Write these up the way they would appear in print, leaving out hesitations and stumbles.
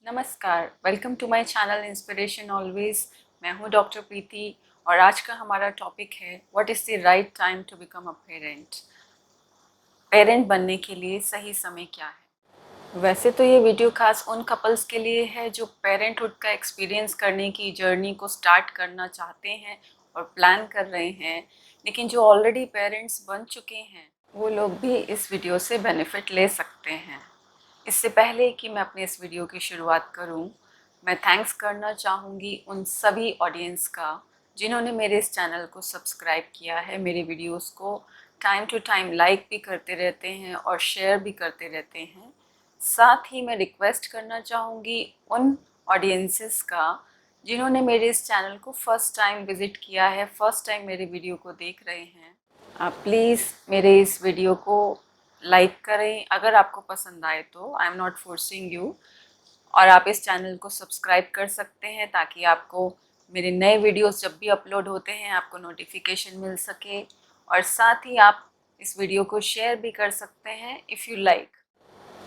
नमस्कार, welcome to my channel inspiration always. मैं हूं डॉक्टर प्रीति और आज का हमारा टॉपिक है what is the right time to become a parent. Parent बनने के लिए सही समय क्या है। वैसे तो ये वीडियो खास उन कपल्स के लिए है जो पेरेंटहुड का एक्सपीरियंस करने की जर्नी को स्टार्ट करना चाहते हैं और प्लान कर रहे हैं, लेकिन जो ऑलरेडी पेरेंट्स बन चुके हैं वो लोग भी इस वीडियो से बेनिफिट ले सकते हैं। इससे पहले कि मैं अपने इस वीडियो की शुरुआत करूं, मैं थैंक्स करना चाहूँगी उन सभी ऑडियंस का जिन्होंने मेरे इस चैनल को सब्सक्राइब किया है, मेरे वीडियोस को टाइम टू टाइम लाइक भी करते रहते हैं और शेयर भी करते रहते हैं। साथ ही मैं रिक्वेस्ट करना चाहूँगी उन ऑडियंसेस का जिन्होंने मेरे इस चैनल को फर्स्ट टाइम विज़िट किया है, फर्स्ट टाइम मेरे वीडियो को देख रहे हैं। आप प्लीज़ मेरे इस वीडियो को लाइक करें अगर आपको पसंद आए तो। I am not forcing you. और आप इस चैनल को सब्सक्राइब कर सकते हैं ताकि आपको मेरे नए वीडियोस जब भी अपलोड होते हैं आपको नोटिफिकेशन मिल सके। और साथ ही आप इस वीडियो को शेयर भी कर सकते हैं इफ़ यू लाइक।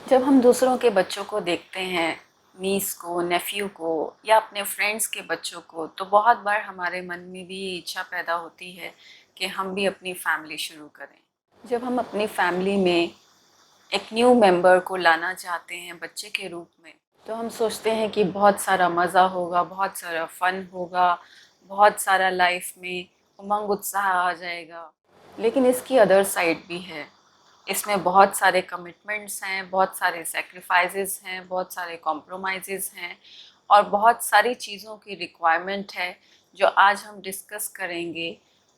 जब हम दूसरों के बच्चों को देखते हैं, नीस को, नेफ्यू को या अपने फ्रेंड्स के बच्चों को, तो बहुत बार हमारे मन में भी ये इच्छा पैदा होती है कि हम भी अपनी फैमिली शुरू करें। जब हम अपनी फैमिली में एक न्यू मेंबर को लाना चाहते हैं बच्चे के रूप में, तो हम सोचते हैं कि बहुत सारा मज़ा होगा, बहुत सारा फ़न होगा, बहुत सारा लाइफ में उमंग उत्साह आ जाएगा। लेकिन इसकी अदर साइड भी है। इसमें बहुत सारे कमिटमेंट्स हैं, बहुत सारे सैक्रिफाइसेस हैं, बहुत सारे कॉम्प्रोमाइज़ेस हैं और बहुत सारी चीज़ों की रिक्वायरमेंट है जो आज हम डिस्कस करेंगे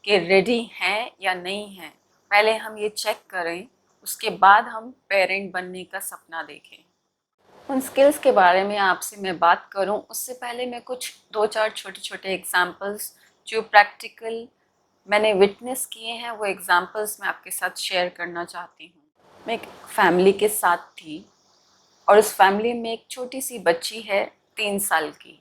कि रेडी हैं या नहीं हैं। पहले हम ये चेक करें, उसके बाद हम पेरेंट बनने का सपना देखें। उन स्किल्स के बारे में आपसे मैं बात करूं उससे पहले मैं कुछ 2-4 छोटे-छोटे एग्जांपल्स जो प्रैक्टिकल मैंने विटनेस किए हैं वो एग्जांपल्स मैं आपके साथ शेयर करना चाहती हूँ। मैं एक फैमिली के साथ थी और उस फैमिली में एक छोटी सी बच्ची है 3 साल की।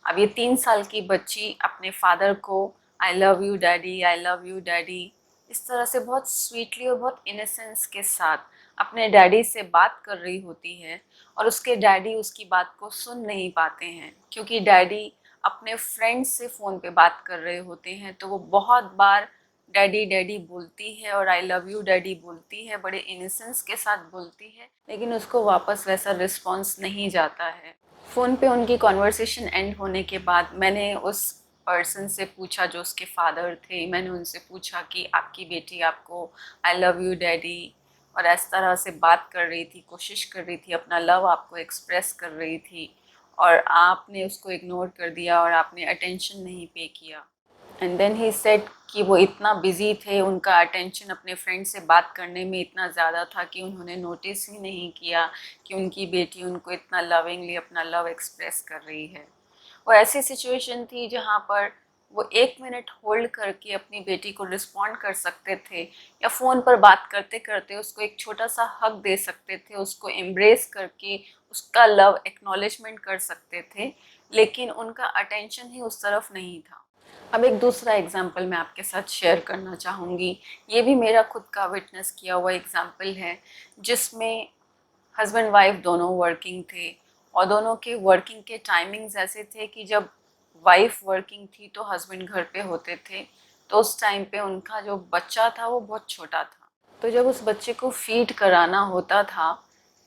अब ये 3 साल की बच्ची अपने फादर को I love you daddy, I love you daddy इस तरह से बहुत स्वीटली और बहुत इनोसेंस के साथ अपने डैडी से बात कर रही होती है और उसके डैडी उसकी बात को सुन नहीं पाते हैं क्योंकि डैडी अपने फ्रेंड्स से फ़ोन पे बात कर रहे होते हैं। तो वो बहुत बार डैडी डैडी बोलती है और आई लव यू डैडी बोलती है, बड़े इनोसेंस के साथ बोलती है, लेकिन उसको वापस वैसा रिस्पॉन्स नहीं जाता है। फ़ोन पे उनकी कॉन्वर्सेशन एंड होने के बाद मैंने उस पर्सन से पूछा जो उसके फादर थे, मैंने उनसे पूछा कि आपकी बेटी आपको आई लव यू डैडी और इस तरह से बात कर रही थी, कोशिश कर रही थी, अपना लव आपको एक्सप्रेस कर रही थी और आपने उसको इग्नोर कर दिया और आपने अटेंशन नहीं पे किया। एंड देन ही सेड कि वो इतना बिज़ी थे, उनका अटेंशन अपने फ्रेंड से बात करने में इतना ज़्यादा था कि उन्होंने नोटिस ही नहीं किया कि उनकी बेटी उनको इतना लविंगली अपना लव एक्सप्रेस कर रही है। वो ऐसी सिचुएशन थी जहाँ पर वो 1 मिनट होल्ड करके अपनी बेटी को रिस्पॉन्ड कर सकते थे या फ़ोन पर बात करते करते उसको एक छोटा सा हग दे सकते थे, उसको एम्ब्रेस करके उसका लव एक्नॉलेजमेंट कर सकते थे, लेकिन उनका अटेंशन ही उस तरफ नहीं था। अब एक दूसरा एग्जाम्पल मैं आपके साथ शेयर करना चाहूँगी। ये भी मेरा खुद का विटनेस किया हुआ एग्जाम्पल है जिसमें हस्बैंड वाइफ दोनों वर्किंग थे और दोनों के वर्किंग के टाइमिंग्स ऐसे थे कि जब वाइफ वर्किंग थी तो हस्बैंड घर पे होते थे। तो उस टाइम पे उनका जो बच्चा था वो बहुत छोटा था। तो जब उस बच्चे को फीड कराना होता था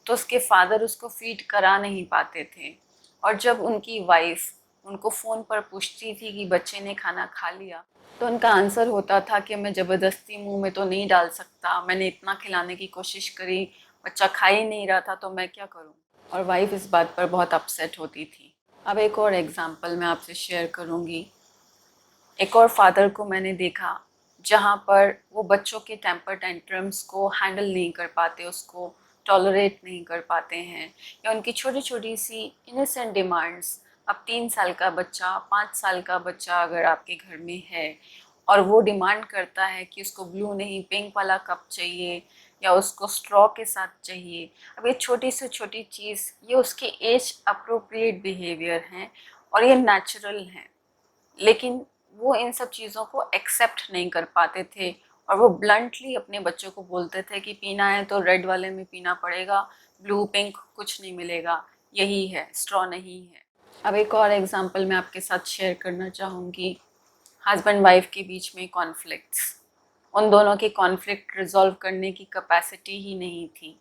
तो उसके फादर उसको फीड करा नहीं पाते थे और जब उनकी वाइफ उनको फ़ोन पर पूछती थी कि बच्चे ने खाना खा लिया तो उनका आंसर होता था कि मैं ज़बरदस्ती मुंह में तो नहीं डाल सकता, मैंने इतना खिलाने की कोशिश करी, बच्चा खा ही नहीं रहा था तो मैं क्या करूं। और वाइफ इस बात पर बहुत अपसेट होती थी। अब एक और एग्जांपल मैं आपसे शेयर करूंगी। एक और फादर को मैंने देखा जहाँ पर वो बच्चों के टेम्पर टेंट्रम्स को हैंडल नहीं कर पाते, उसको टॉलरेट नहीं कर पाते हैं या उनकी छोटी छोटी सी इनोसेंट डिमांड्स। अब 3 साल का बच्चा, 5 साल का बच्चा अगर आपके घर में है और वो डिमांड करता है कि उसको ब्लू नहीं पिंक वाला कप चाहिए या उसको स्ट्रॉ के साथ चाहिए। अब ये छोटी से छोटी चीज़ ये उसके एज अप्रोप्रिएट बिहेवियर हैं और ये नेचुरल हैं, लेकिन वो इन सब चीज़ों को एक्सेप्ट नहीं कर पाते थे और वो ब्लंटली अपने बच्चों को बोलते थे कि पीना है तो रेड वाले में पीना पड़ेगा, ब्लू पिंक कुछ नहीं मिलेगा। यही है, स्ट्रॉ नहीं है। अब एक और एग्जांपल मैं आपके साथ शेयर करना चाहूँगी। हस्बैंड वाइफ के बीच में कॉन्फ्लिक्ट्स, उन दोनों के कॉन्फ्लिक्ट रिजॉल्व करने की कैपेसिटी ही नहीं थी।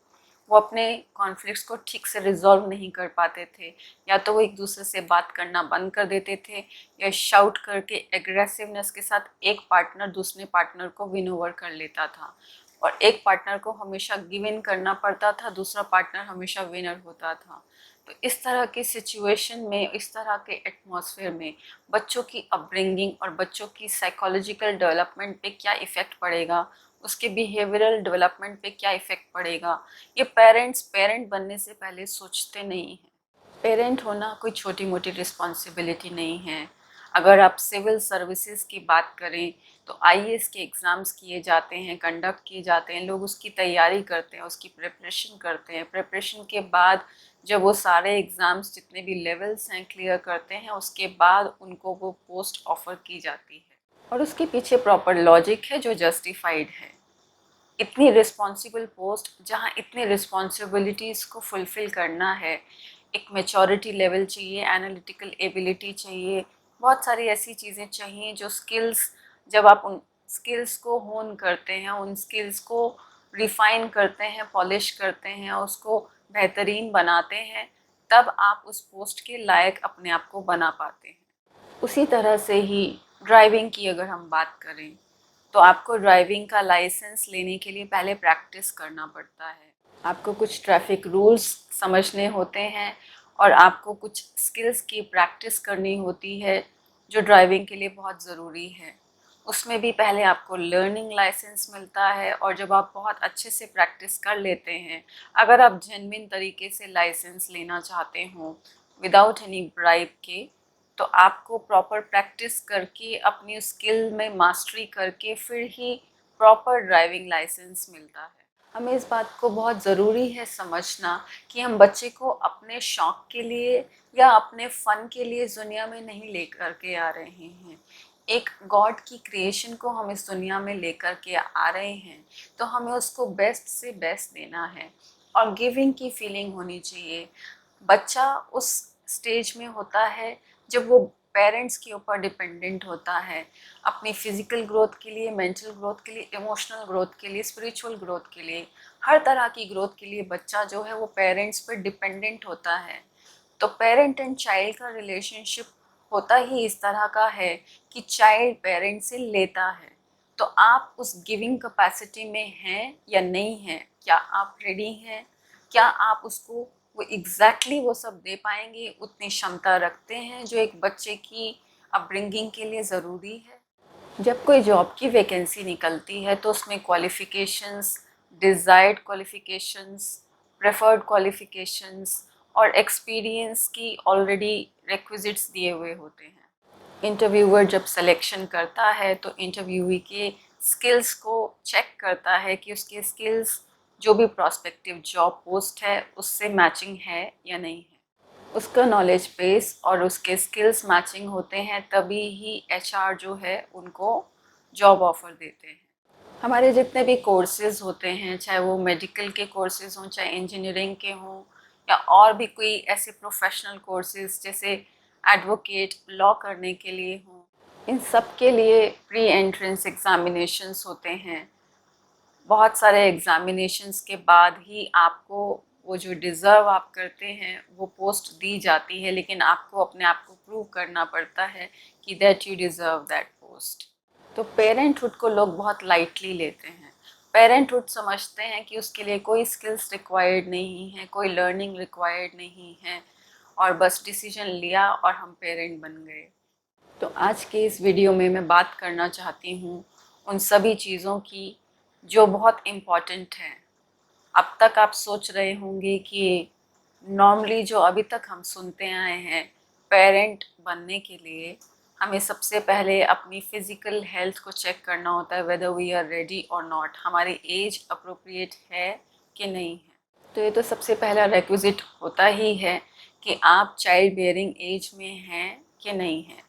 वो अपने कॉन्फ्लिक्ट्स को ठीक से रिजॉल्व नहीं कर पाते थे, या तो वो एक दूसरे से बात करना बंद कर देते थे, या शाउट करके एग्रेसिवनेस के साथ एक पार्टनर दूसरे पार्टनर को विन ओवर कर लेता था, और एक पार्टनर को हमेशा गिव इन करना पड़ता था, दूसरा पार्टनर हमेशा विनर होता था। तो इस तरह की सिचुएशन में, इस तरह के एटमॉस्फेयर में बच्चों की अपब्रिंगिंग और बच्चों की साइकोलॉजिकल डेवलपमेंट पे क्या इफ़ेक्ट पड़ेगा, उसके बिहेवियरल डेवलपमेंट पे क्या इफ़ेक्ट पड़ेगा, ये पेरेंट्स पेरेंट बनने से पहले सोचते नहीं हैं। पेरेंट होना कोई छोटी मोटी रिस्पॉन्सिबिलिटी नहीं है। अगर आप सिविल सर्विसेज की बात करें तो आईएएस के एग्ज़ाम्स किए जाते हैं, कंडक्ट किए जाते हैं, लोग उसकी तैयारी करते हैं, उसकी प्रिपरेशन करते हैं। प्रिपरेशन के बाद जब वो सारे एग्ज़ाम्स जितने भी लेवल्स हैं क्लियर करते हैं, उसके बाद उनको वो पोस्ट ऑफ़र की जाती है, और उसके पीछे प्रॉपर लॉजिक है जो जस्टिफाइड है। इतनी रिस्पॉन्सिबल पोस्ट जहाँ इतनी रिस्पॉन्सिबिलिटीज़ को फुलफ़िल करना है, एक मैच्योरिटी लेवल चाहिए, एनालिटिकल एबिलिटी चाहिए, बहुत सारी ऐसी चीज़ें चाहिए जो स्किल्स, जब आप उन स्किल्स को होन करते हैं, उन स्किल्स को रिफ़ाइन करते हैं, पॉलिश करते हैं, उसको बेहतरीन बनाते हैं, तब आप उस पोस्ट के लायक अपने आप को बना पाते हैं। उसी तरह से ही ड्राइविंग की अगर हम बात करें तो आपको ड्राइविंग का लाइसेंस लेने के लिए पहले प्रैक्टिस करना पड़ता है। आपको कुछ ट्रैफिक रूल्स समझने होते हैं, और आपको कुछ स्किल्स की प्रैक्टिस करनी होती है जो ड्राइविंग के लिए बहुत ज़रूरी है। उसमें भी पहले आपको लर्निंग लाइसेंस मिलता है, और जब आप बहुत अच्छे से प्रैक्टिस कर लेते हैं, अगर आप जेन्युइन तरीके से लाइसेंस लेना चाहते हो विदाउट एनी ब्राइब के, तो आपको प्रॉपर प्रैक्टिस करके अपनी स्किल में मास्टरी करके फिर ही प्रॉपर ड्राइविंग लाइसेंस मिलता है। हमें इस बात को बहुत ज़रूरी है समझना कि हम बच्चे को अपने शौक़ के लिए या अपने फ़न के लिए इस दुनिया में नहीं लेकर के आ रहे हैं। एक गॉड की क्रिएशन को हम इस दुनिया में लेकर के आ रहे हैं, तो हमें उसको बेस्ट से बेस्ट देना है, और गिविंग की फीलिंग होनी चाहिए। बच्चा उस स्टेज में होता है जब वो पेरेंट्स के ऊपर डिपेंडेंट होता है, अपनी फिज़िकल ग्रोथ के लिए, मेंटल ग्रोथ के लिए, इमोशनल ग्रोथ के लिए, स्पिरिचुअल ग्रोथ के लिए, हर तरह की ग्रोथ के लिए बच्चा जो है वो पेरेंट्स पर डिपेंडेंट होता है। तो पेरेंट एंड चाइल्ड का रिलेशनशिप होता ही इस तरह का है कि चाइल्ड पेरेंट से लेता है। तो आप उस गिविंग कैपेसिटी में हैं या नहीं हैं, क्या आप रेडी हैं, क्या आप उसको वो एग्जैक्टली वो सब दे पाएंगे, उतनी क्षमता रखते हैं जो एक बच्चे की अपब्रिंगिंग के लिए ज़रूरी है। जब कोई जॉब की वैकेंसी निकलती है तो उसमें qualifications, desired qualifications, preferred qualifications और एक्सपीरियंस की ऑलरेडी रिक्विजिट्स दिए हुए होते हैं। इंटरव्यूअर जब सिलेक्शन करता है तो इंटरव्यूई के स्किल्स को चेक करता है कि उसके स्किल्स जो भी प्रॉस्पेक्टिव जॉब पोस्ट है उससे मैचिंग है या नहीं है। उसका नॉलेज बेस और उसके स्किल्स मैचिंग होते हैं तभी ही एचआर जो है उनको जॉब ऑफ़र देते हैं। हमारे जितने भी कोर्सेज़ होते हैं, चाहे वो मेडिकल के कोर्सेज़ हों, चाहे इंजीनियरिंग के हों, या और भी कोई ऐसे प्रोफेशनल कोर्सेज़ जैसे एडवोकेट, लॉ करने के लिए हों, इन सब के लिए प्री एंट्रेंस एग्ज़ामिनेशंस होते हैं। बहुत सारे एग्ज़ामिनेशंस के बाद ही आपको वो जो डिज़र्व आप करते हैं वो पोस्ट दी जाती है, लेकिन आपको अपने आप को प्रूव करना पड़ता है कि that you deserve that post. तो पेरेंटहुड को लोग बहुत लाइटली लेते हैं। पेरेंटहुड समझते हैं कि उसके लिए कोई स्किल्स रिक्वायर्ड नहीं है, कोई लर्निंग रिक्वायर्ड नहीं है, और बस डिसीजन लिया और हम पेरेंट बन गए। तो आज के इस वीडियो में मैं बात करना चाहती हूँ उन सभी चीज़ों की जो बहुत इम्पॉर्टेंट हैं। अब तक आप सोच रहे होंगे कि नॉर्मली जो अभी तक हम सुनते आए हैं, पेरेंट बनने के लिए हमें सबसे पहले अपनी फ़िज़िकल हेल्थ को चेक करना होता है, वेदर वी आर रेडी और नॉट, हमारी एज अप्रोप्रिएट है कि नहीं है। तो ये तो सबसे पहला रिक्विज़िट होता ही है कि आप चाइल्ड बेयरिंग एज में हैं कि नहीं हैं।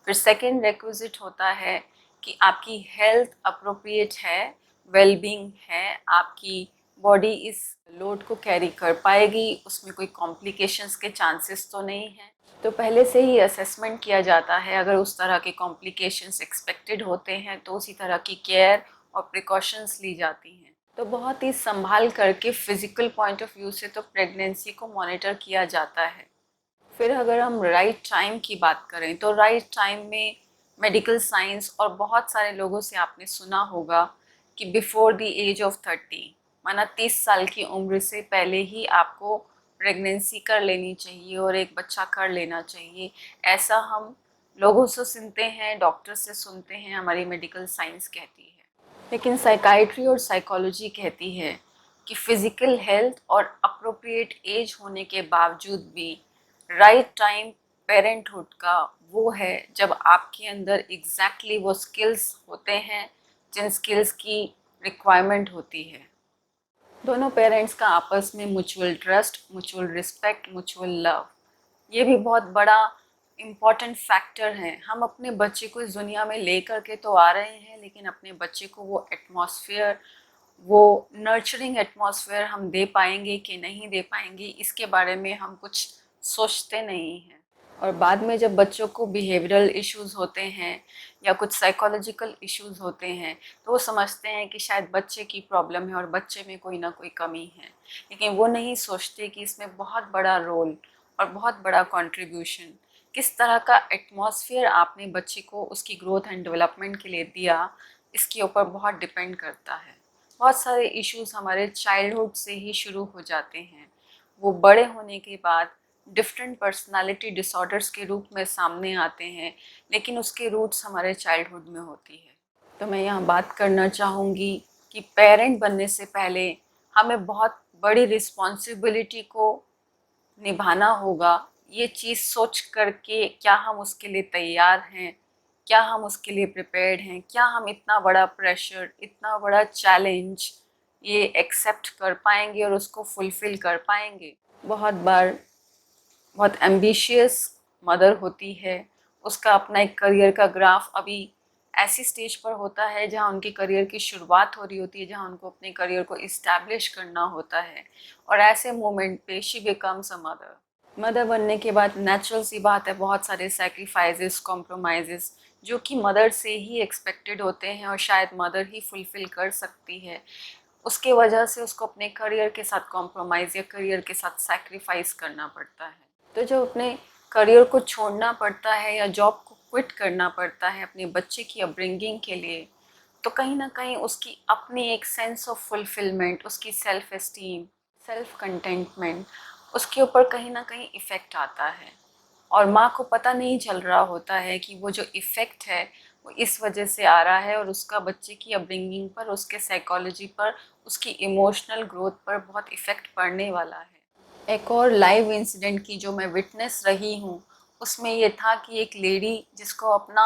फिर सेकेंड रिक्विज़िट होता है कि आपकी हेल्थ अप्रोप्रिएट है, वेलबींग है, आपकी बॉडी इस लोड को कैरी कर पाएगी, उसमें कोई कॉम्प्लिकेशंस के चांसेस तो नहीं हैं। तो पहले से ही असेसमेंट किया जाता है, अगर उस तरह के कॉम्प्लिकेशंस एक्सपेक्टेड होते हैं तो उसी तरह की केयर और प्रिकॉशंस ली जाती हैं। तो बहुत ही संभाल करके फिज़िकल पॉइंट ऑफ व्यू से तो प्रेगनेंसी को मॉनिटर किया जाता है। फिर अगर हम राइट टाइम की बात करें तो राइट टाइम में मेडिकल साइंस और बहुत सारे लोगों से आपने सुना होगा कि बिफोर द एज ऑफ 30, माना 30 साल की उम्र से पहले ही आपको प्रेगनेंसी कर लेनी चाहिए और एक बच्चा कर लेना चाहिए। ऐसा हम लोगों से सुनते हैं, डॉक्टर से सुनते हैं, हमारी मेडिकल साइंस कहती है। लेकिन साइकाइट्री और साइकोलॉजी कहती है कि फिज़िकल हेल्थ और अप्रोप्रिएट एज होने के बावजूद भी राइट टाइम पेरेंटहुड का वो है जब आपके अंदर एग्जैक्टली वो स्किल्स होते हैं जिन स्किल्स की रिक्वायरमेंट होती है। दोनों पेरेंट्स का आपस में mutual trust, mutual respect, mutual love, ये भी बहुत बड़ा इम्पॉर्टेंट फैक्टर है। हम अपने बच्चे को इस दुनिया में ले करके तो आ रहे हैं, लेकिन अपने बच्चे को वो एटमॉस्फेयर, वो नर्चरिंग एटमॉस्फेयर हम दे पाएंगे कि नहीं दे पाएंगे, इसके बारे में हम कुछ सोचते नहीं हैं। और बाद में जब बच्चों को बिहेवियरल इश्यूज़ होते हैं या कुछ साइकोलॉजिकल इश्यूज़ होते हैं तो वो समझते हैं कि शायद बच्चे की प्रॉब्लम है और बच्चे में कोई ना कोई कमी है, लेकिन वो नहीं सोचते कि इसमें बहुत बड़ा रोल और बहुत बड़ा कंट्रीब्यूशन किस तरह का एटमॉस्फेयर आपने बच्चे को उसकी ग्रोथ एंड डेवलपमेंट के लिए दिया, इसके ऊपर बहुत डिपेंड करता है। बहुत सारे इश्यूज़ हमारे चाइल्डहुड से ही शुरू हो जाते हैं, वो बड़े होने के बाद डिफरेंट पर्सनालिटी डिसऑर्डर्स के रूप में सामने आते हैं, लेकिन उसके रूट्स हमारे चाइल्डहुड में होती है। तो मैं यहाँ बात करना चाहूँगी कि पेरेंट बनने से पहले हमें बहुत बड़ी रिस्पॉन्सिबिलिटी को निभाना होगा। ये चीज़ सोच करके क्या हम उसके लिए तैयार हैं, क्या हम उसके लिए प्रिपेयर्ड हैं, क्या हम इतना बड़ा प्रेशर, इतना बड़ा चैलेंज ये एक्सेप्ट कर पाएंगे और उसको फुलफ़िल कर पाएंगे। बहुत बार बहुत एम्बिशियस मदर होती है, उसका अपना एक करियर का ग्राफ अभी ऐसी स्टेज पर होता है जहाँ उनके करियर की शुरुआत हो रही होती है, जहाँ उनको अपने करियर को इस्टेब्लिश करना होता है, और ऐसे मोमेंट पे she becomes a mother. Mother बनने के बाद नेचुरल सी बात है, बहुत सारे सैक्रिफाइसेस, कॉम्प्रोमाइज़ेस जो कि मदर से ही एक्सपेक्टेड होते हैं और शायद मदर ही फुलफ़िल कर सकती है, उसके वजह से उसको अपने करियर के साथ कॉम्प्रोमाइज़ या करियर के साथ सैक्रिफाइस करना पड़ता है। तो जब अपने करियर को छोड़ना पड़ता है या जॉब को क्विट करना पड़ता है अपने बच्चे की अपब्रिंगिंग के लिए, तो कहीं ना कहीं उसकी अपनी एक सेंस ऑफ फुलफिलमेंट, उसकी सेल्फ एस्टीम, सेल्फ कंटेंटमेंट, उसके ऊपर कहीं ना कहीं इफ़ेक्ट आता है। और माँ को पता नहीं चल रहा होता है कि वो जो इफ़ेक्ट है वो इस वजह से आ रहा है और उसका बच्चे की अपब्रिंगिंग पर, उसके साइकोलॉजी पर, उसकी इमोशनल ग्रोथ पर बहुत इफ़ेक्ट पड़ने वाला है। एक और लाइव इंसिडेंट की जो मैं विटनेस रही हूँ, उसमें ये था कि एक लेडी जिसको अपना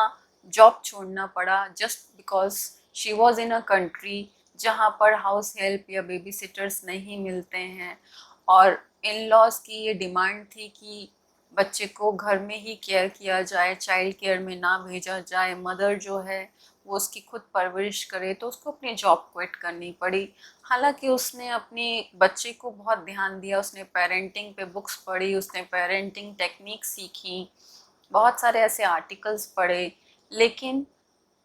जॉब छोड़ना पड़ा just because she was in a country जहाँ पर हाउस हेल्प या बेबी सिटर्स नहीं मिलते हैं, और इन लॉज की ये डिमांड थी कि बच्चे को घर में ही केयर किया जाए, चाइल्ड केयर में ना भेजा जाए, मदर जो है वो उसकी खुद परवरिश करे, तो उसको अपनी जॉब क्विट करनी पड़ी। हालांकि उसने अपने बच्चे को बहुत ध्यान दिया, उसने पेरेंटिंग पे बुक्स पढ़ी, उसने पेरेंटिंग टेक्निक सीखी, बहुत सारे ऐसे आर्टिकल्स पढ़े, लेकिन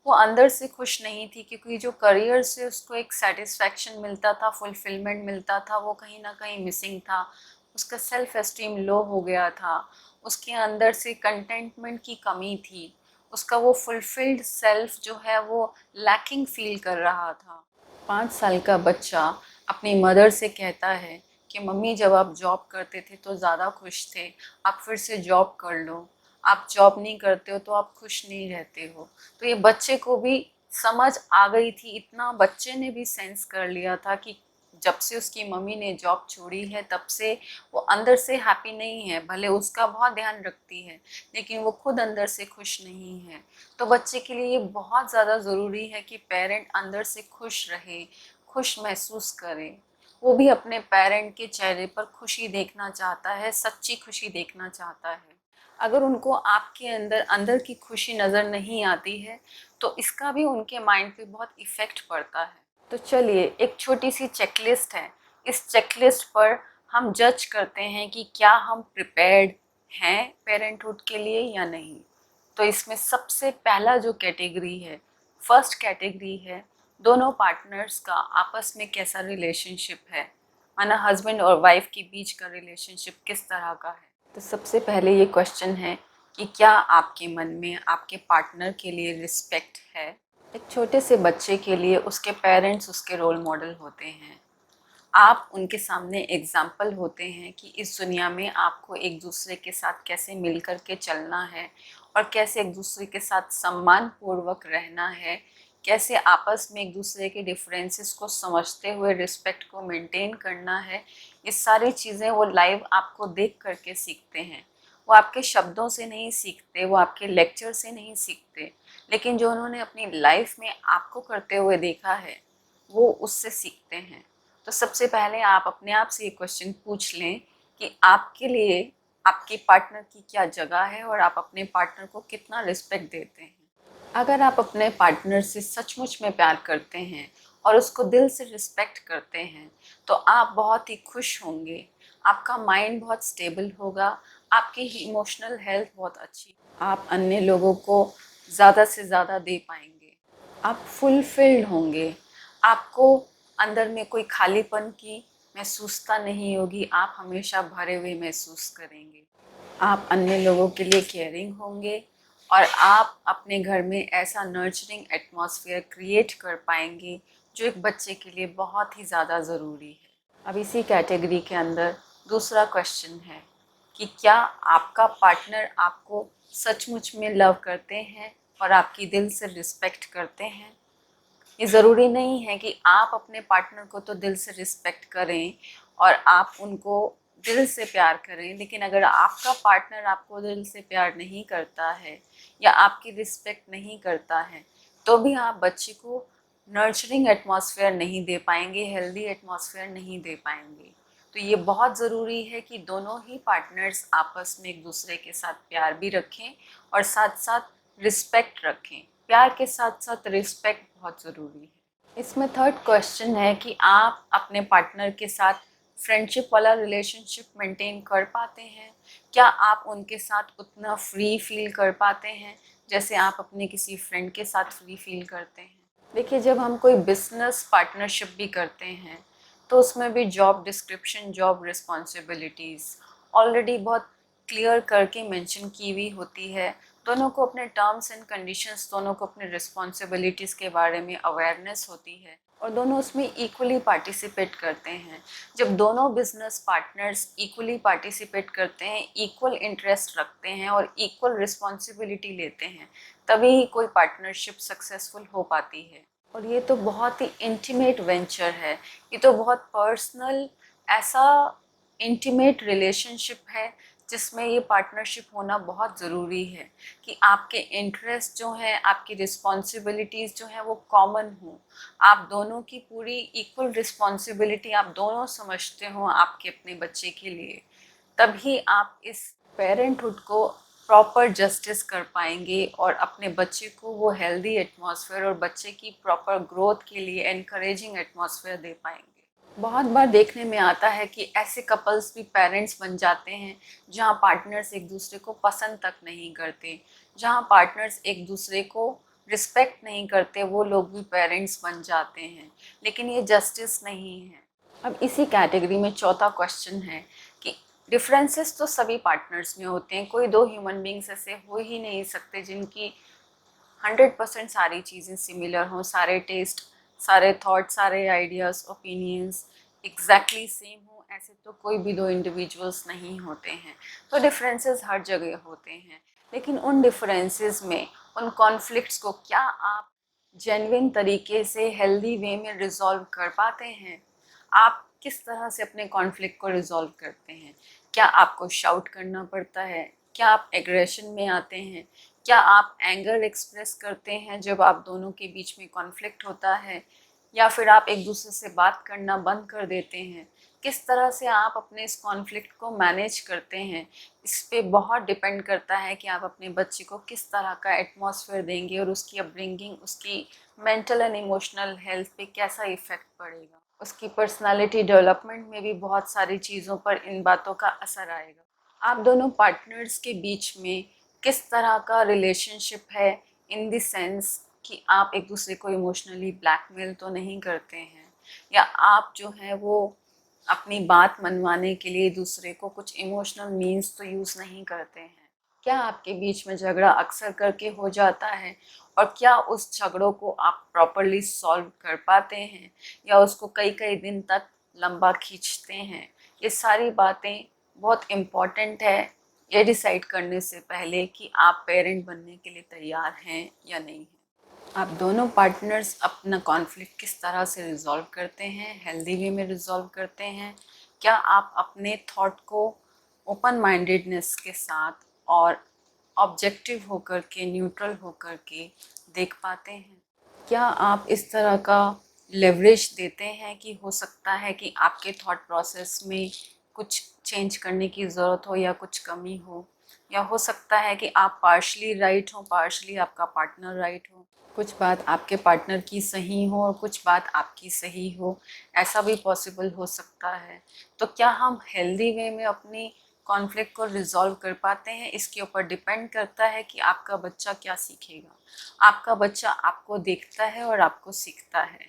वो अंदर से खुश नहीं थी, क्योंकि जो करियर से उसको एक सेटिस्फैक्शन मिलता था, फुलफिलमेंट मिलता था, वो कहीं ना कहीं मिसिंग था। उसका सेल्फ एस्टीम लो हो गया था, उसके अंदर से कंटेंटमेंट की कमी थी, उसका वो फुलफिल्ड सेल्फ जो है वो लैकिंग फील कर रहा था। 5 साल का बच्चा अपनी मदर से कहता है कि मम्मी जब आप जॉब करते थे तो ज़्यादा खुश थे, आप फिर से जॉब कर लो, आप जॉब नहीं करते हो तो आप खुश नहीं रहते हो। तो ये बच्चे को भी समझ आ गई थी, इतना बच्चे ने भी सेंस कर लिया था कि जब से उसकी मम्मी ने जॉब छोड़ी है तब से वो अंदर से हैप्पी नहीं है। भले उसका बहुत ध्यान रखती है, लेकिन वो खुद अंदर से खुश नहीं है। तो बच्चे के लिए ये बहुत ज़्यादा ज़रूरी है कि पेरेंट अंदर से खुश रहे, खुश महसूस करे। वो भी अपने पेरेंट के चेहरे पर खुशी देखना चाहता है, सच्ची खुशी देखना चाहता है। अगर उनको आपके अंदर अंदर की खुशी नज़र नहीं आती है तो इसका भी उनके माइंड पे बहुत इफ़ेक्ट पड़ता है। तो चलिए, एक छोटी सी चेकलिस्ट है, इस चेकलिस्ट पर हम जज करते हैं कि क्या हम प्रिपेयर्ड हैं पेरेंटहुड के लिए या नहीं। तो इसमें सबसे पहला जो कैटेगरी है, फर्स्ट कैटेगरी है, दोनों पार्टनर्स का आपस में कैसा रिलेशनशिप है, माना हस्बैंड और वाइफ के बीच का रिलेशनशिप किस तरह का है। तो सबसे पहले ये क्वेश्चन है कि क्या आपके मन में आपके पार्टनर के लिए रिस्पेक्ट है। एक छोटे से बच्चे के लिए उसके पेरेंट्स उसके रोल मॉडल होते हैं। आप उनके सामने एग्जाम्पल होते हैं कि इस दुनिया में आपको एक दूसरे के साथ कैसे मिल कर के चलना है और कैसे एक दूसरे के साथ सम्मान पूर्वक रहना है, कैसे आपस में एक दूसरे के डिफरेंसेस को समझते हुए रिस्पेक्ट को मेंटेन करना है। ये सारी चीज़ें वो लाइव आपको देख करके सीखते हैं। वो आपके शब्दों से नहीं सीखते, वो आपके लेक्चर से नहीं सीखते, लेकिन जो उन्होंने अपनी लाइफ में आपको करते हुए देखा है वो उससे सीखते हैं। तो सबसे पहले आप अपने आप से ये क्वेश्चन पूछ लें कि आपके लिए आपके पार्टनर की क्या जगह है और आप अपने पार्टनर को कितना रिस्पेक्ट देते हैं। अगर आप अपने पार्टनर से सचमुच में प्यार करते हैं और उसको दिल से रिस्पेक्ट करते हैं तो आप बहुत ही खुश होंगे, आपका माइंड बहुत स्टेबल होगा, आपकी इमोशनल हेल्थ बहुत अच्छी, आप अन्य लोगों को ज़्यादा से ज़्यादा दे पाएंगे, आप फुलफिल्ड होंगे, आपको अंदर में कोई खालीपन की महसूसता नहीं होगी, आप हमेशा भरे हुए महसूस करेंगे। आप अन्य लोगों के लिए केयरिंग होंगे और आप अपने घर में ऐसा नर्चरिंग एटमॉस्फेयर क्रिएट कर पाएंगे जो एक बच्चे के लिए बहुत ही ज़्यादा ज़रूरी है। अब इसी कैटेगरी के अंदर दूसरा क्वेश्चन है कि क्या आपका पार्टनर आपको सचमुच में लव करते हैं और आपकी दिल से रिस्पेक्ट करते हैं। ये ज़रूरी नहीं है कि आप अपने पार्टनर को तो दिल से रिस्पेक्ट करें और आप उनको दिल से प्यार करें, लेकिन अगर आपका पार्टनर आपको दिल से प्यार नहीं करता है या आपकी रिस्पेक्ट नहीं करता है तो भी आप बच्चे को नर्चरिंग एटमॉस्फेयर नहीं दे पाएंगे, हेल्दी एटमॉस्फेयर नहीं दे पाएंगे। तो ये बहुत ज़रूरी है कि दोनों ही पार्टनर्स आपस में एक दूसरे के साथ प्यार भी रखें और साथ साथ रिस्पेक्ट रखें। प्यार के साथ साथ रिस्पेक्ट बहुत ज़रूरी है। इसमें थर्ड क्वेश्चन है कि आप अपने पार्टनर के साथ फ्रेंडशिप वाला रिलेशनशिप मेंटेन कर पाते हैं। क्या आप उनके साथ उतना फ्री फील कर पाते हैं जैसे आप अपने किसी फ्रेंड के साथ फ्री फील करते हैं। देखिए, जब हम कोई बिजनेस पार्टनरशिप भी करते हैं तो उसमें भी job description, job responsibilities already बहुत क्लियर करके मेंशन की हुई होती है। दोनों को अपने टर्म्स एंड कंडीशंस, दोनों को अपने रिस्पॉन्सिबिलिटीज़ के बारे में अवेयरनेस होती है और दोनों उसमें इक्वली पार्टिसिपेट करते हैं। जब दोनों बिजनेस पार्टनर्स इक्वली पार्टिसिपेट करते हैं, इक्वल इंटरेस्ट रखते हैं और इक्वल रिस्पॉन्सिबिलिटी लेते हैं, तभी ही कोई पार्टनरशिप सक्सेसफुल हो पाती है। और ये तो बहुत ही इंटीमेट वेंचर है, ये तो बहुत पर्सनल, ऐसा इंटीमेट रिलेशनशिप है जिसमें ये पार्टनरशिप होना बहुत ज़रूरी है कि आपके इंटरेस्ट जो हैं, आपकी रिस्पॉन्सिबिलिटीज़ जो हैं वो कॉमन हों, आप दोनों की पूरी इक्वल रिस्पॉन्सिबिलिटी आप दोनों समझते हो आपके अपने बच्चे के लिए, तभी आप इस पेरेंटहुड को प्रॉपर जस्टिस कर पाएंगे और अपने बच्चे को वो हेल्दी एटमॉस्फेयर और बच्चे की प्रॉपर ग्रोथ के लिए एनकरेजिंग एटमॉस्फेयर दे पाएंगे। बहुत बार देखने में आता है कि ऐसे कपल्स भी पेरेंट्स बन जाते हैं जहाँ पार्टनर्स एक दूसरे को पसंद तक नहीं करते, जहाँ पार्टनर्स एक दूसरे को रिस्पेक्ट नहीं करते, वो लोग भी पेरेंट्स बन जाते हैं, लेकिन ये जस्टिस नहीं है। अब इसी कैटेगरी में चौथा क्वेश्चन है कि डिफरेंसेस तो सभी पार्टनर्स में होते हैं, कोई दो ह्यूमन बींग्स ऐसे हो ही नहीं सकते जिनकी 100% सारी चीज़ें सिमिलर हों, सारे टेस्ट, सारे थॉट, सारे आइडियाज़, ओपिनियंस एग्जैक्टली सेम हो, ऐसे तो कोई भी दो इंडिविजुअल्स नहीं होते हैं। तो डिफरेंसेस हर जगह होते हैं, लेकिन उन डिफरेंसेस में, उन कॉन्फ्लिक्ट्स को क्या आप जेन्युइन तरीके से हेल्दी वे में रिजॉल्व कर पाते हैं। आप किस तरह से अपने कॉन्फ्लिक्ट को रिजॉल्व करते हैं। क्या आपको शाउट करना पड़ता है, क्या आप एग्रेशन में आते हैं, क्या आप एंगर एक्सप्रेस करते हैं जब आप दोनों के बीच में कॉन्फ्लिक्ट होता है, या फिर आप एक दूसरे से बात करना बंद कर देते हैं। किस तरह से आप अपने इस कॉन्फ्लिक्ट को मैनेज करते हैं, इस पे बहुत डिपेंड करता है कि आप अपने बच्चे को किस तरह का एटमॉस्फेयर देंगे और उसकी अपब्रिंगिंग, उसकी मेंटल एंड इमोशनल हेल्थ पे कैसा इफ़ेक्ट पड़ेगा। उसकी पर्सनालिटी डेवलपमेंट में भी बहुत सारी चीज़ों पर इन बातों का असर आएगा। आप दोनों पार्टनर्स के बीच में किस तरह का रिलेशनशिप है, इन द सेंस कि आप एक दूसरे को इमोशनली ब्लैकमेल तो नहीं करते हैं, या आप जो है वो अपनी बात मनवाने के लिए दूसरे को कुछ इमोशनल मीन्स तो यूज़ नहीं करते हैं। क्या आपके बीच में झगड़ा अक्सर करके हो जाता है, और क्या उस झगड़ों को आप प्रॉपरली सॉल्व कर पाते हैं, या उसको कई कई दिन तक लंबा खींचते हैं? ये सारी बातें बहुत इम्पॉर्टेंट है ये डिसाइड करने से पहले कि आप पेरेंट बनने के लिए तैयार हैं या नहीं हैं। आप दोनों पार्टनर्स अपना कॉन्फ्लिक्ट किस तरह से रिजॉल्व करते हैं, हेल्दी वे में रिजॉल्व करते हैं? क्या आप अपने थॉट को ओपन माइंडेडनेस के साथ और ऑब्जेक्टिव होकर के, न्यूट्रल होकर के देख पाते हैं? क्या आप इस तरह का लेवरेज देते हैं कि हो सकता है कि आपके थॉट प्रोसेस में कुछ चेंज करने की ज़रूरत हो या कुछ कमी हो, या हो सकता है कि आप पार्शली राइट हो, पार्शली आपका पार्टनर राइट हो, कुछ बात आपके पार्टनर की सही हो और कुछ बात आपकी सही हो, ऐसा भी पॉसिबल हो सकता है। तो क्या हम हेल्दी वे में अपनी कॉन्फ्लिक्ट को रिजॉल्व कर पाते हैं? इसके ऊपर डिपेंड करता है कि आपका बच्चा क्या सीखेगा। आपका बच्चा आपको देखता है और आपको सीखता है,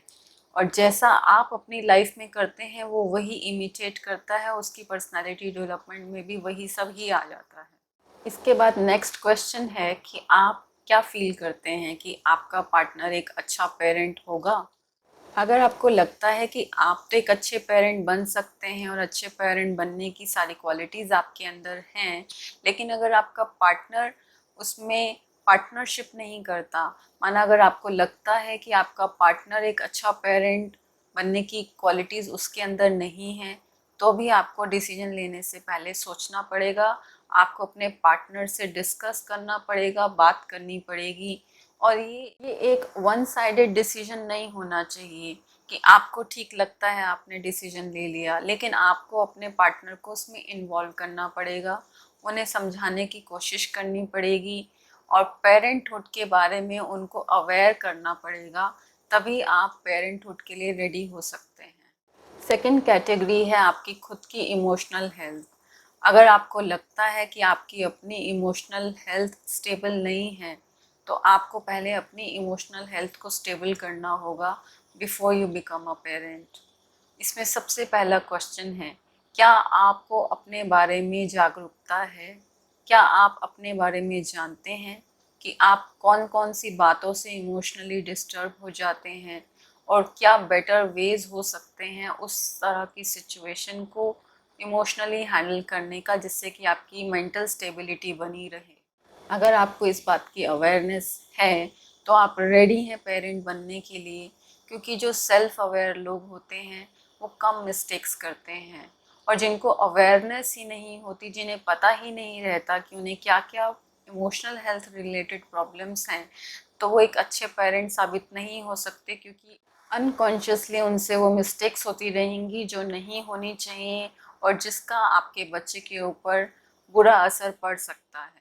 और जैसा आप अपनी लाइफ में करते हैं वो वही इमिटेट करता है, उसकी पर्सनालिटी डेवलपमेंट में भी वही सब ही आ जाता है। इसके बाद नेक्स्ट क्वेश्चन है कि आप क्या फील करते हैं कि आपका पार्टनर एक अच्छा पेरेंट होगा? अगर आपको लगता है कि आप तो एक अच्छे पेरेंट बन सकते हैं और अच्छे पेरेंट बनने की सारी क्वालिटीज़ आपके अंदर हैं, लेकिन अगर आपका पार्टनर उसमें पार्टनरशिप नहीं करता, माना अगर आपको लगता है कि आपका पार्टनर एक अच्छा पेरेंट बनने की क्वालिटीज़ उसके अंदर नहीं है, तो भी आपको डिसीजन लेने से पहले सोचना पड़ेगा। आपको अपने पार्टनर से डिस्कस करना पड़ेगा, बात करनी पड़ेगी, और ये एक वन साइडेड डिसीजन नहीं होना चाहिए कि आपको ठीक लगता है आपने डिसीजन ले लिया, लेकिन आपको अपने पार्टनर को उसमें इन्वॉल्व करना पड़ेगा, उन्हें समझाने की कोशिश करनी पड़ेगी, और पेरेंटहुड के बारे में उनको अवेयर करना पड़ेगा, तभी आप पेरेंटहुड के लिए रेडी हो सकते हैं। सेकंड कैटेगरी है आपकी खुद की इमोशनल हेल्थ। अगर आपको लगता है कि आपकी अपनी इमोशनल हेल्थ स्टेबल नहीं है, तो आपको पहले अपनी इमोशनल हेल्थ को स्टेबल करना होगा before you become a parent. इसमें सबसे पहला क्वेश्चन है, क्या आपको अपने बारे में जागरूकता है? क्या आप अपने बारे में जानते हैं कि आप कौन कौन सी बातों से इमोशनली डिस्टर्ब हो जाते हैं, और क्या बेटर वेज हो सकते हैं उस तरह की सिचुएशन को इमोशनली हैंडल करने का, जिससे कि आपकी मेंटल स्टेबिलिटी बनी रहे? अगर आपको इस बात की अवेयरनेस है, तो आप रेडी हैं पेरेंट बनने के लिए, क्योंकि जो सेल्फ अवेयर लोग होते हैं वो कम मिस्टेक्स करते हैं, और जिनको अवेयरनेस ही नहीं होती, जिन्हें पता ही नहीं रहता कि उन्हें क्या क्या इमोशनल हेल्थ रिलेटेड प्रॉब्लम्स हैं, तो वो एक अच्छे पेरेंट साबित नहीं हो सकते, क्योंकि अनकॉन्शियसली उनसे वो मिस्टेक्स होती रहेंगी जो नहीं होनी चाहिए, और जिसका आपके बच्चे के ऊपर बुरा असर पड़ सकता है।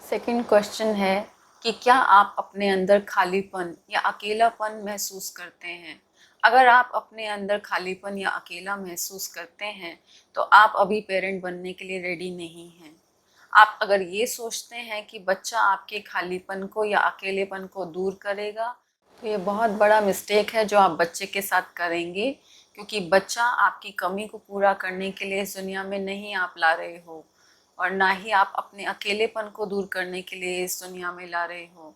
सेकंड क्वेश्चन है कि क्या आप अपने अंदर खालीपन या अकेलापन महसूस करते हैं? अगर आप अपने अंदर खालीपन या अकेला महसूस करते हैं, तो आप अभी पेरेंट बनने के लिए रेडी नहीं हैं। आप अगर ये सोचते हैं कि बच्चा आपके खालीपन को या अकेलेपन को दूर करेगा, तो ये बहुत बड़ा मिस्टेक है जो आप बच्चे के साथ करेंगे, क्योंकि बच्चा आपकी कमी को पूरा करने के लिए इस दुनिया में नहीं आप ला रहे हो, और ना ही आप अपने अकेलेपन को दूर करने के लिए इस दुनिया में ला रहे हो।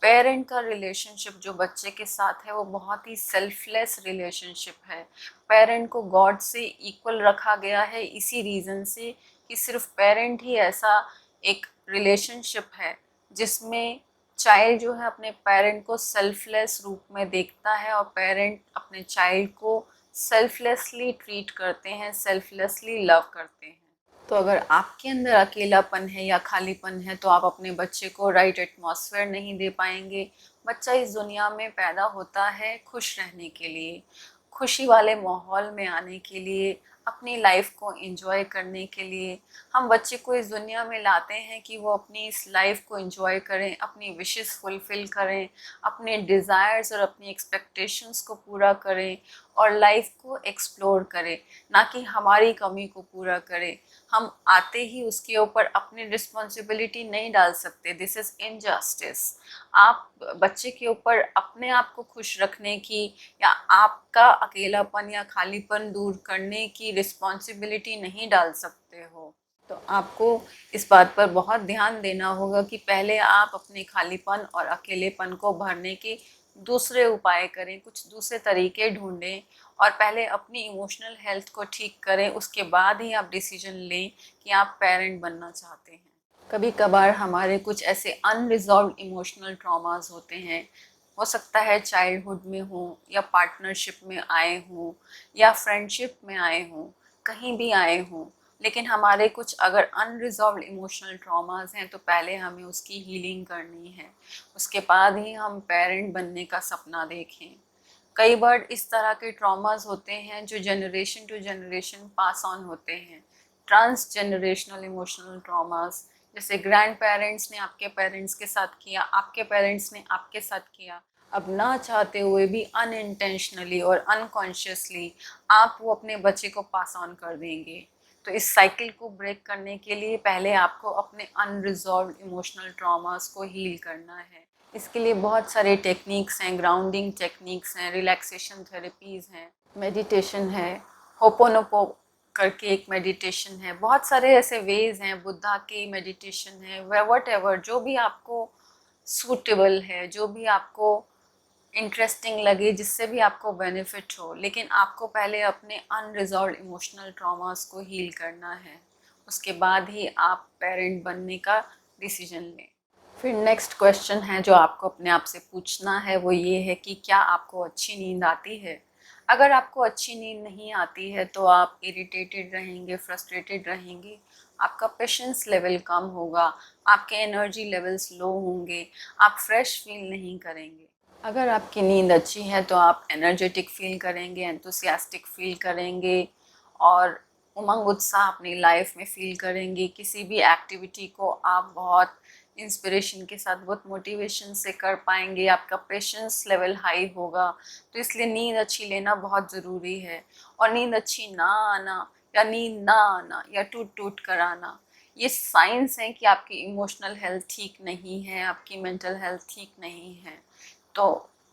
पेरेंट का रिलेशनशिप जो बच्चे के साथ है वो बहुत ही सेल्फलेस रिलेशनशिप है। पेरेंट को गॉड से इक्वल रखा गया है इसी रीज़न से कि सिर्फ पेरेंट ही ऐसा एक रिलेशनशिप है जिसमें चाइल्ड जो है अपने पेरेंट को सेल्फलेस रूप में देखता है, और पेरेंट अपने चाइल्ड को सेल्फलेसली ट्रीट करते हैं, सेल्फलेसली लव करते हैं। तो अगर आपके अंदर अकेलापन है या खालीपन है, तो आप अपने बच्चे को राइट एटमॉस्फेयर नहीं दे पाएंगे। बच्चा इस दुनिया में पैदा होता है खुश रहने के लिए, खुशी वाले माहौल में आने के लिए, अपनी लाइफ को एंजॉय करने के लिए। हम बच्चे को इस दुनिया में लाते हैं कि वो अपनी इस लाइफ को एंजॉय करें, अपनी विशेस फुलफ़िल करें, अपने डिज़ायर्स और अपनी एक्सपेक्टेशंस को पूरा करें, और लाइफ को एक्सप्लोर करे, ना कि हमारी कमी को पूरा करे। हम आते ही उसके ऊपर अपनी रिस्पॉन्सिबिलिटी नहीं डाल सकते, दिस इज़ इनजस्टिस। आप बच्चे के ऊपर अपने आप को खुश रखने की या आपका अकेलापन या खालीपन दूर करने की रिस्पॉन्सिबिलिटी नहीं डाल सकते हो। तो आपको इस बात पर बहुत ध्यान देना होगा कि पहले आप अपने खालीपन और अकेलेपन को भरने के दूसरे उपाय करें, कुछ दूसरे तरीके ढूंढें और पहले अपनी इमोशनल हेल्थ को ठीक करें, उसके बाद ही आप डिसीजन लें कि आप पेरेंट बनना चाहते हैं। कभी कभार हमारे कुछ ऐसे अनरिजॉल्व इमोशनल ट्रॉमास होते हैं, हो सकता है चाइल्डहुड में हो या पार्टनरशिप में आए हों या फ्रेंडशिप में आए हों, कहीं भी आए हों, लेकिन हमारे कुछ अगर अनरिजॉल्व इमोशनल ट्रॉमास हैं तो पहले हमें उसकी हीलिंग करनी है, उसके बाद ही हम पेरेंट बनने का सपना देखें। कई बार इस तरह के ट्रॉमास होते हैं जो generation to generation pass on होते हैं, ट्रांस जनरेशनल इमोशनल ट्रॉमास, जैसे ग्रैंड पेरेंट्स ने आपके पेरेंट्स के साथ किया, आपके पेरेंट्स ने आपके साथ किया, अब ना चाहते हुए भी अनइंटेंशनली और अनकॉन्शियसली आप वो अपने बच्चे को पास ऑन कर देंगे। तो इस साइकिल को ब्रेक करने के लिए पहले आपको अपने अनरिजॉल्व इमोशनल ट्रॉमास को हील करना है। इसके लिए बहुत सारे टेक्निक्स हैं, ग्राउंडिंग टेक्निक्स हैं, रिलैक्सेशन थेरेपीज़ हैं, मेडिटेशन है, होपोनोपो करके एक मेडिटेशन है, बहुत सारे ऐसे वेज हैं, बुद्धा के मेडिटेशन है, वट एवर जो भी आपको सूटेबल है, जो भी आपको इंटरेस्टिंग लगे, जिससे भी आपको बेनिफिट हो, लेकिन आपको पहले अपने अनरिजॉल्व इमोशनल ट्रॉमास को हील करना है, उसके बाद ही आप पेरेंट बनने का डिसीजन लें। फिर नेक्स्ट क्वेश्चन है जो आपको अपने आप से पूछना है, वो ये है कि क्या आपको अच्छी नींद आती है। अगर आपको अच्छी नींद नहीं आती है तो आप इरिटेटेड रहेंगे, फ्रस्ट्रेटेड रहेंगे, आपका पेशेंस लेवल कम होगा, आपके एनर्जी लेवल्स लो होंगे, आप फ्रेश फील नहीं करेंगे। अगर आपकी नींद अच्छी है तो आप एनर्जेटिक फील करेंगे, एंथुसियास्टिक फील करेंगे और उमंग उत्साह अपनी लाइफ में फील करेंगे। किसी भी एक्टिविटी को आप बहुत इंस्पिरेशन के साथ, बहुत मोटिवेशन से कर पाएंगे, आपका पेशेंस लेवल हाई होगा। तो इसलिए नींद अच्छी लेना बहुत ज़रूरी है। और नींद अच्छी ना आना या नींद ना आना या टूट टूट कर आना, ये साइंस हैं कि आपकी इमोशनल हेल्थ ठीक नहीं है, आपकी मेंटल हेल्थ ठीक नहीं है। तो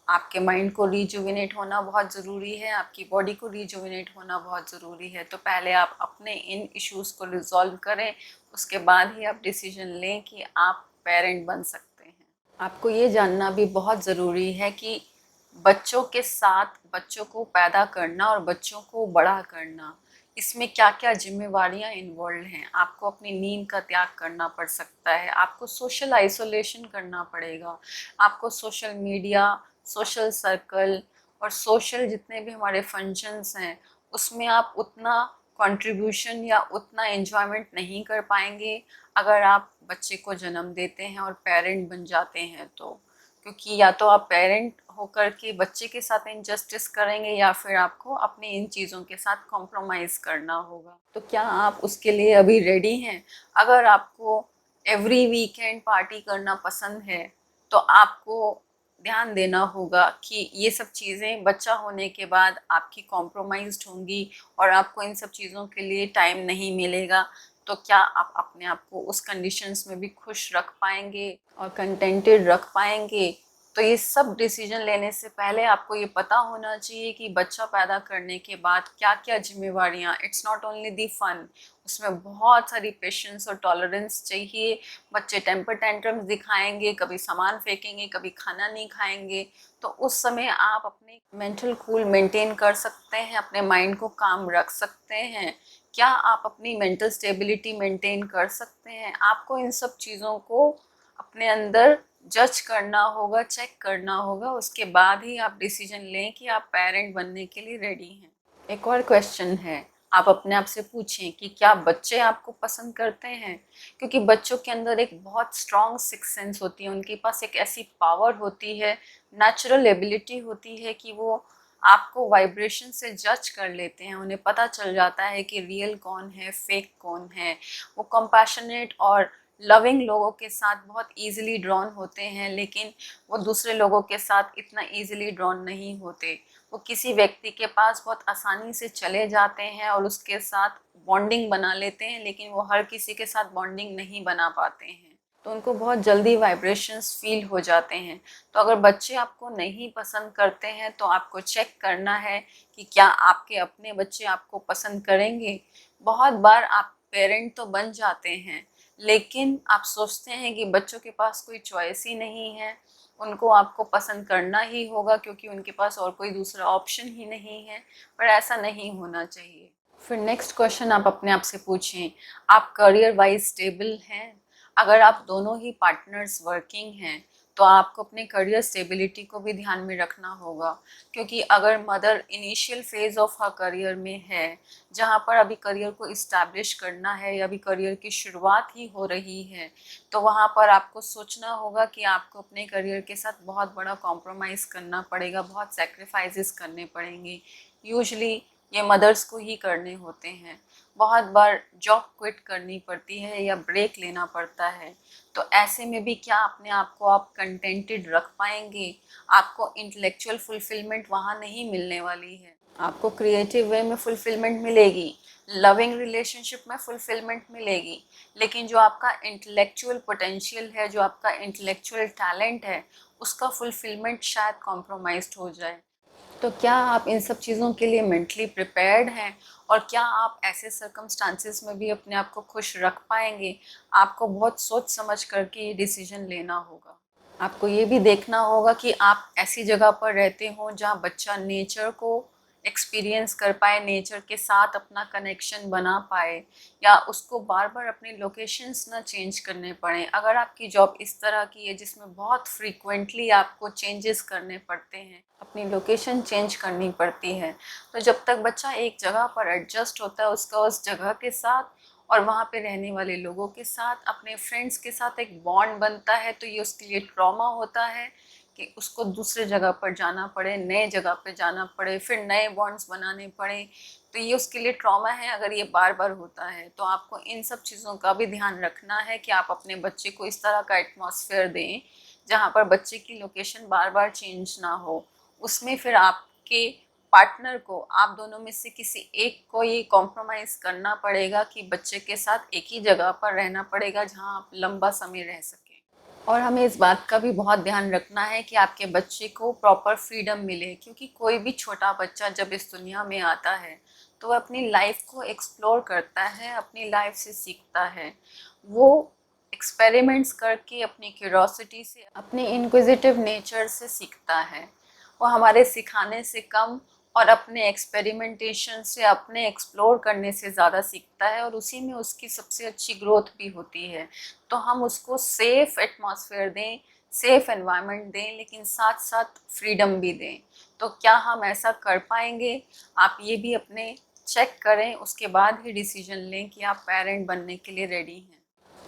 आपके माइंड को रिजुविनेट होना बहुत ज़रूरी है, आपकी बॉडी को रिजुविनेट होना बहुत ज़रूरी है। तो पहले आप अपने इन इश्यूज़ को रिजॉल्व करें, उसके बाद ही आप डिसीजन लें कि आप पेरेंट बन सकते हैं। आपको ये जानना भी बहुत ज़रूरी है कि बच्चों के साथ बच्चों को पैदा करना और बच्चों को बड़ा करना, इसमें क्या क्या जिम्मेवारियां इन्वॉल्व हैं। आपको अपनी नींद का त्याग करना पड़ सकता है, आपको सोशल आइसोलेशन करना पड़ेगा, आपको सोशल मीडिया, सोशल सर्कल और सोशल जितने भी हमारे फंक्शंस हैं उसमें आप उतना कंट्रीब्यूशन या उतना एंजॉयमेंट नहीं कर पाएंगे अगर आप बच्चे को जन्म देते हैं और पेरेंट बन जाते हैं तो। क्योंकि या तो आप पेरेंट होकर के बच्चे के साथ इनजस्टिस करेंगे या फिर आपको अपनी इन चीज़ों के साथ कॉम्प्रोमाइज़ करना होगा। तो क्या आप उसके लिए अभी रेडी हैं? अगर आपको एवरी वीकेंड पार्टी करना पसंद है तो आपको ध्यान देना होगा कि ये सब चीज़ें बच्चा होने के बाद आपकी कॉम्प्रोमाइज्ड होंगी और आपको इन सब चीज़ों के लिए टाइम नहीं मिलेगा। तो क्या आप अपने आप को उस कंडीशंस में भी खुश रख पाएंगे और कंटेंटेड रख पाएंगे? तो ये सब डिसीजन लेने से पहले आपको ये पता होना चाहिए कि बच्चा पैदा करने के बाद क्या क्या जिम्मेवारियाँ, it's not only the fun, उसमें बहुत सारी पेशेंस और टॉलरेंस चाहिए। बच्चे टेम्पर टेंट्रम्स दिखाएंगे, कभी सामान फेंकेंगे, कभी खाना नहीं खाएंगे। तो उस समय आप अपने मेंटल कूल मेंटेन कर सकते हैं, अपने माइंड को काम रख सकते हैं। क्या आप अपनी मेंटल स्टेबिलिटी मेंटेन कर सकते हैं? आपको इन सब चीज़ों को अपने अंदर जज करना होगा, चेक करना होगा, उसके बाद ही आप डिसीजन लें कि आप पेरेंट बनने के लिए रेडी हैं। एक और क्वेश्चन है, आप अपने आप से पूछें कि क्या बच्चे आपको पसंद करते हैं? क्योंकि बच्चों के अंदर एक बहुत स्ट्रॉन्ग सिक्स सेंस होती है, उनके पास एक ऐसी पावर होती है, नेचुरल एबिलिटी होती है कि वो आपको वाइब्रेशन से जज कर लेते हैं। उन्हें पता चल जाता है कि रियल कौन है, फेक कौन है। वो कंपैशनेट और लविंग लोगों के साथ बहुत इजीली ड्रॉन होते हैं, लेकिन वो दूसरे लोगों के साथ इतना इजीली ड्रॉन नहीं होते। वो किसी व्यक्ति के पास बहुत आसानी से चले जाते हैं और उसके साथ बॉन्डिंग बना लेते हैं, लेकिन वो हर किसी के साथ बॉन्डिंग नहीं बना पाते हैं, तो उनको बहुत जल्दी वाइब्रेशंस फील हो जाते हैं। तो अगर बच्चे आपको नहीं पसंद करते हैं तो आपको चेक करना है कि क्या आपके अपने बच्चे आपको पसंद करेंगे। बहुत बार आप पेरेंट तो बन जाते हैं, लेकिन आप सोचते हैं कि बच्चों के पास कोई चॉइस ही नहीं है, उनको आपको पसंद करना ही होगा क्योंकि उनके पास और कोई दूसरा ऑप्शन ही नहीं है। पर ऐसा नहीं होना चाहिए। फिर नेक्स्ट क्वेश्चन आप अपने आप से पूछें, आप करियर वाइज स्टेबल हैं? अगर आप दोनों ही पार्टनर्स वर्किंग हैं तो आपको अपने करियर स्टेबिलिटी को भी ध्यान में रखना होगा, क्योंकि अगर mother initial phase of her career में है, जहाँ पर अभी करियर को इस्टेब्लिश करना है या अभी करियर की शुरुआत ही हो रही है, तो वहाँ पर आपको सोचना होगा कि आपको अपने करियर के साथ बहुत बड़ा कॉम्प्रोमाइज़ करना पड़ेगा, बहुत सेक्रीफाइसेस करने पड़ेंगे। यूजली ये मदर्स को ही करने होते हैं। बहुत बार जॉब क्विट करनी पड़ती है या ब्रेक लेना पड़ता है, तो ऐसे में भी क्या अपने आप को आप कंटेंटेड रख पाएंगे? आपको इंटेलेक्चुअल फुलफिलमेंट वहाँ नहीं मिलने वाली है। आपको क्रिएटिव वे में फुलफिलमेंट मिलेगी, लविंग रिलेशनशिप में फुलफिलमेंट मिलेगी, लेकिन जो आपका इंटेलेक्चुअल पोटेंशियल है, जो आपका इंटेलेक्चुअल टैलेंट है, उसका फुलफिलमेंट शायद कॉम्प्रोमाइज्ड हो जाए। तो क्या आप इन सब चीज़ों के लिए मेंटली प्रिपेयर्ड हैं? और क्या आप ऐसे सर्कमस्टांसेस में भी अपने आप को खुश रख पाएंगे? आपको बहुत सोच समझ करके ये डिसीजन लेना होगा। आपको ये भी देखना होगा कि आप ऐसी जगह पर रहते हो जहाँ बच्चा नेचर को एक्सपीरियंस कर पाए, नेचर के साथ अपना कनेक्शन बना पाए, या उसको बार बार अपने लोकेशंस ना चेंज करने पड़े। अगर आपकी जॉब इस तरह की है जिसमें बहुत फ्रीक्वेंटली आपको चेंजेस करने पड़ते हैं, अपनी लोकेशन चेंज करनी पड़ती है, तो जब तक बच्चा एक जगह पर एडजस्ट होता है, उसका उस जगह के साथ और वहाँ पे रहने वाले लोगों के साथ, अपने फ्रेंड्स के साथ एक बॉन्ड बनता है, तो ये उसके लिए ट्रॉमा होता है कि उसको दूसरे जगह पर जाना पड़े, नए जगह पे जाना पड़े, फिर नए बॉन्ड्स बनाने पड़े, तो ये उसके लिए ट्रॉमा है अगर ये बार बार होता है। तो आपको इन सब चीज़ों का भी ध्यान रखना है कि आप अपने बच्चे को इस तरह का एटमॉस्फेयर दें जहाँ पर बच्चे की लोकेशन बार बार चेंज ना हो। उसमें फिर आपके पार्टनर को, आप दोनों में से किसी एक को ये कॉम्प्रोमाइज़ करना पड़ेगा कि बच्चे के साथ एक ही जगह पर रहना पड़ेगा जहाँ आप लंबा समय रह सकें। और हमें इस बात का भी बहुत ध्यान रखना है कि आपके बच्चे को प्रॉपर फ्रीडम मिले, क्योंकि कोई भी छोटा बच्चा जब इस दुनिया में आता है तो वह अपनी लाइफ को एक्सप्लोर करता है, अपनी लाइफ से सीखता है। वो एक्सपेरिमेंट्स करके, अपनी क्यूरोसिटी से, अपने इंक्विजिटिव नेचर से सीखता है। वो हमारे सिखाने से कम और अपने एक्सपेरिमेंटेशन से, अपने एक्सप्लोर करने से ज़्यादा सीखता है, और उसी में उसकी सबसे अच्छी ग्रोथ भी होती है। तो हम उसको सेफ़ एटमॉस्फेयर दें, सेफ़ एनवायरनमेंट दें, लेकिन साथ साथ फ्रीडम भी दें। तो क्या हम ऐसा कर पाएंगे? आप ये भी अपने चेक करें, उसके बाद ही डिसीजन लें कि आप पेरेंट बनने के लिए रेडी हैं।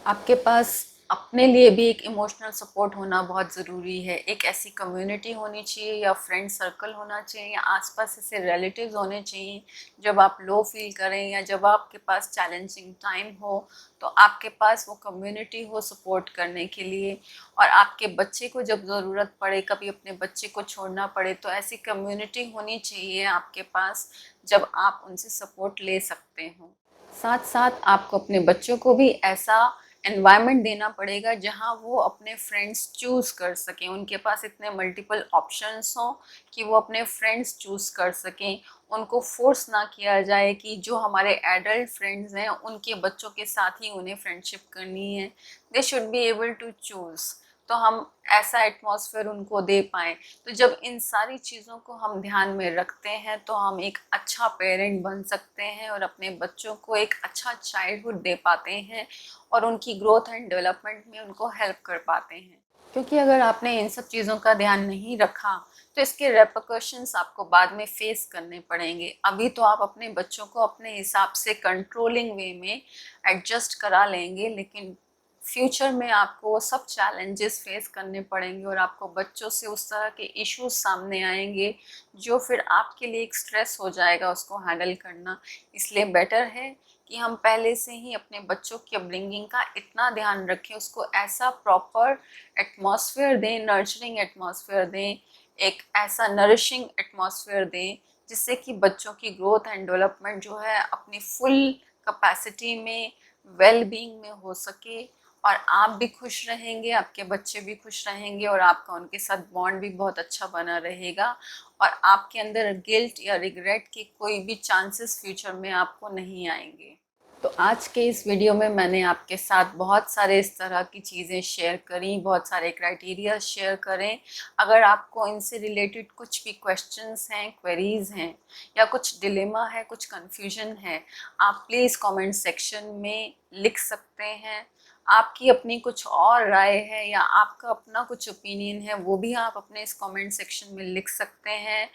आपके पास अपने लिए भी एक इमोशनल सपोर्ट होना बहुत ज़रूरी है। एक ऐसी कम्युनिटी होनी चाहिए या फ्रेंड सर्कल होना चाहिए या आसपास ऐसे रिलेटिव्स होने चाहिए, जब आप लो फील करें या जब आपके पास चैलेंजिंग टाइम हो, तो आपके पास वो कम्युनिटी हो सपोर्ट करने के लिए। और आपके बच्चे को जब ज़रूरत पड़े, कभी अपने बच्चे को छोड़ना पड़े, तो ऐसी कम्युनिटी होनी चाहिए आपके पास जब आप उनसे सपोर्ट ले सकते हो। साथ साथ आपको अपने बच्चों को भी ऐसा एनवायरनमेंट देना पड़ेगा जहां वो अपने फ्रेंड्स चूज़ कर सकें, उनके पास इतने मल्टीपल ऑप्शंस हों कि वो अपने फ्रेंड्स चूज़ कर सकें। उनको फोर्स ना किया जाए कि जो हमारे एडल्ट फ्रेंड्स हैं उनके बच्चों के साथ ही उन्हें फ्रेंडशिप करनी है। They should be able to choose. तो हम ऐसा एटमॉस्फेयर उनको दे पाएँ। तो जब इन सारी चीज़ों को हम ध्यान में रखते हैं तो हम एक अच्छा पेरेंट बन सकते हैं और अपने बच्चों को एक अच्छा चाइल्डहुड दे पाते हैं और उनकी ग्रोथ एंड डेवलपमेंट में उनको हेल्प कर पाते हैं। क्योंकि अगर आपने इन सब चीज़ों का ध्यान नहीं रखा तो इसके रेपरकशंस आपको बाद में फेस करने पड़ेंगे। अभी तो आप अपने बच्चों को अपने हिसाब से कंट्रोलिंग वे में एडजस्ट करा लेंगे, लेकिन फ्यूचर में आपको वो सब चैलेंजेस फेस करने पड़ेंगे और आपको बच्चों से उस तरह के इश्यूज सामने आएंगे जो फिर आपके लिए एक स्ट्रेस हो जाएगा उसको हैंडल करना। इसलिए बेटर है कि हम पहले से ही अपने बच्चों की अपब्रिंगिंग का इतना ध्यान रखें, उसको ऐसा प्रॉपर एटमॉस्फेयर दें, नर्चरिंग एटमॉस्फेयर दें, एक ऐसा नरिशिंग एटमॉस्फेयर दें जिससे कि बच्चों की ग्रोथ एंड डेवलपमेंट जो है अपनी फुल कैपेसिटी में, वेल बीइंग में हो सके, और आप भी खुश रहेंगे, आपके बच्चे भी खुश रहेंगे, और आपका उनके साथ बॉन्ड भी बहुत अच्छा बना रहेगा, और आपके अंदर गिल्ट या रिग्रेट के कोई भी चांसेस फ्यूचर में आपको नहीं आएंगे। तो आज के इस वीडियो में मैंने आपके साथ बहुत सारे इस तरह की चीज़ें शेयर करी, बहुत सारे क्राइटेरिया शेयर करें। अगर आपको इनसे रिलेटेड कुछ भी क्वेश्चंस हैं, क्वेरीज हैं, या कुछ डिलेमा है, कुछ कन्फ्यूजन है, आप प्लीज़ कमेंट सेक्शन में लिख सकते हैं। आपकी अपनी कुछ और राय है या आपका अपना कुछ ओपिनियन है, वो भी आप अपने इस कमेंट सेक्शन में लिख सकते हैं।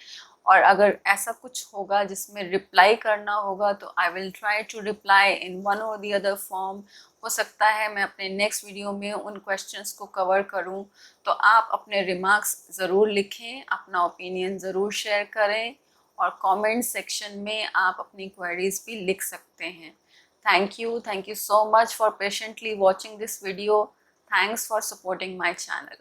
और अगर ऐसा कुछ होगा जिसमें रिप्लाई करना होगा तो I will try to reply in one और दी अदर फॉर्म। हो सकता है मैं अपने नेक्स्ट वीडियो में उन क्वेश्चंस को कवर करूं, तो आप अपने रिमार्क्स ज़रूर लिखें, अपना ओपिनियन ज़रूर शेयर करें, और कमेंट सेक्शन में आप अपनी क्वेरीज भी लिख सकते हैं। Thank you so much for patiently watching this video. Thanks for supporting my channel.